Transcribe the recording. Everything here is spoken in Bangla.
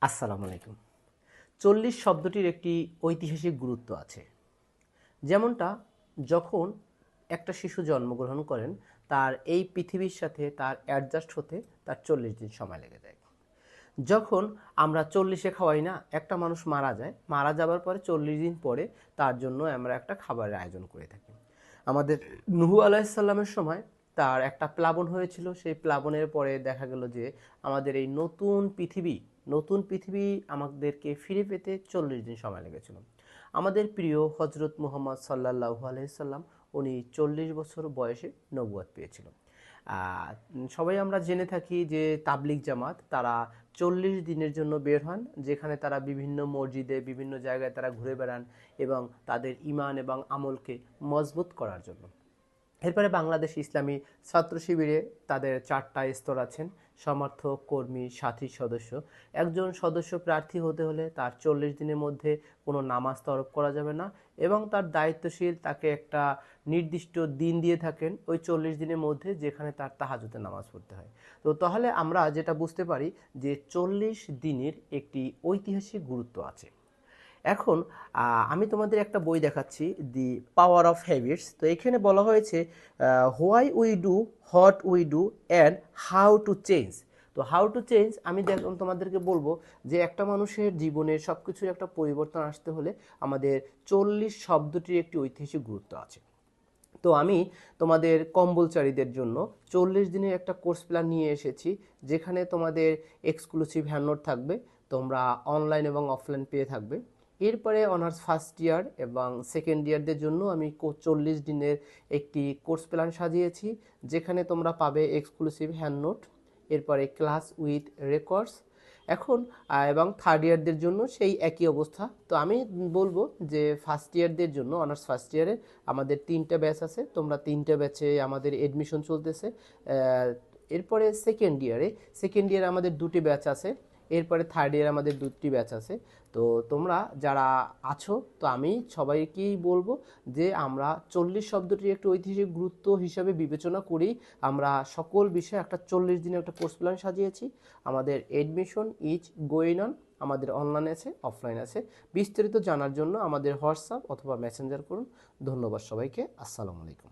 আসসালামু আলাইকুম। ৪০ শব্দটির একটি ঐতিহাসিক গুরুত্ব আছে। যেমনটা যখন একটা শিশু জন্মগ্রহণ করেন, তার এই পৃথিবীর সাথে তার অ্যাডজাস্ট হতে তার ৪০ দিন সময় লেগে যায়। যখন আমরা ৪০-এ খাওয়াই না, একটা মানুষ মারা যায়, মারা যাবার পরে ৪০ দিন পরে তার জন্য আমরা একটা খাবারের আয়োজন করে থাকি। আমাদের নূহ আলাইহিস সালামের সময় তার একটা প্লাবন হয়েছিল, সেই প্লাবনের পরে দেখা গেল যে আমাদের এই নতুন পৃথিবী আমাদেরকে ফিরে পেতে ৪০ দিন সময় লেগেছিল। আমাদের প্রিয় হজরত মুহাম্মদ সাল্লাল্লাহু আলাইহি সাল্লাম উনি ৪০ বছর বয়সে নবুয়ত পেয়েছিল। সবাই আমরা জেনে থাকি যে তাবলিগ জামাত তারা ৪০ দিনের জন্য বের হন, যেখানে তারা বিভিন্ন মসজিদে বিভিন্ন জায়গায় তারা ঘুরে বেড়ান এবং তাদের ঈমান এবং আমলকে মজবুত করার জন্য। এরপরে বাংলাদেশ ইসলামী ছাত্র শিবিরে তাদের 4টা স্তর আছেন: সমর্থক, কর্মী, সাথী, সদস্য। একজন সদস্য প্রার্থী হতে হলে তার ৪০ দিনের মধ্যে কোনো নামাজ তরক করা যাবে না এবং তার দায়িত্বশীল তাকে একটা নির্দিষ্ট দিন দিয়ে থাকেন ওই ৪০ দিনের মধ্যে, যেখানে তার তাহাজ্জুদের নামাজ পড়তে হয়। তো তাহলে আমরা যেটা বুঝতে পারি যে ৪০ দিনের একটি ঐতিহাসিক গুরুত্ব আছে। এখন আমি তোমাদের একটা বই দেখাচ্ছি, দি পাওয়ার অফ হ্যাবিটস। তো এখানে বলা হয়েছে why we do, what we do and how to change. তো হাউ টু চেঞ্জ আমি তোমাদেরকে বলবো যে একটা মানুষের জীবনে সব কিছুর একটা পরিবর্তন আসতে হলে আমাদের ৪০ শব্দটির একটি ঐতিহাসিক গুরুত্ব আছে। তো আমি তোমাদের কম্বলচারীদের জন্য ৪০ দিনের একটা কোর্স প্ল্যান নিয়ে এসেছি, যেখানে তোমাদের এক্সক্লুসিভ হ্যান্ডনোট থাকবে, তোমরা অনলাইন এবং অফলাইন পেয়ে থাকবে। এরপরে অনার্স ফার্স্ট ইয়ার এবং সেকেন্ড ইয়ারদের জন্য আমি ৪০ দিনের একটি কোর্স প্ল্যান সাজিয়েছি, যেখানে তোমরা পাবে এক্সক্লুসিভ হ্যান্ডনোট, এরপরে ক্লাস উইথ রেকর্ডস। এখন এবং থার্ড ইয়ারদের জন্য সেই একই অবস্থা। তো আমি বলবো যে ফার্স্ট ইয়ারদের জন্য, অনার্স ফার্স্ট ইয়ারে আমাদের 3টা ব্যাচ আছে, তোমরা 3টা ব্যাচে আমাদের এডমিশন চলতেছে। এরপরে সেকেন্ড ইয়ারে আমাদের 2টি ব্যাচ আছে, এরপরে থার্ড ইয়ারে আমাদের 2টি ব্যাচ আছে। তো তোমরা যারা আছো, তো আমি সবাইকেই বলবো যে আমরা ৪০ শব্দটির একটি ঐতিহাসিক গুরুত্ব হিসাবে বিবেচনা করি আমরা সকল বিষয়ে একটা ৪০ দিনের একটা কোর্স প্ল্যান সাজিয়েছি। আমাদের এডমিশন ইজ গোয়িং অন, আমাদের অনলাইন আছে, অফলাইন আছে। বিস্তারিত জানার জন্য আমাদের হোয়াটসঅ্যাপ অথবা মেসেঞ্জার করুন। ধন্যবাদ সবাইকে। আসসালামু আলাইকুম।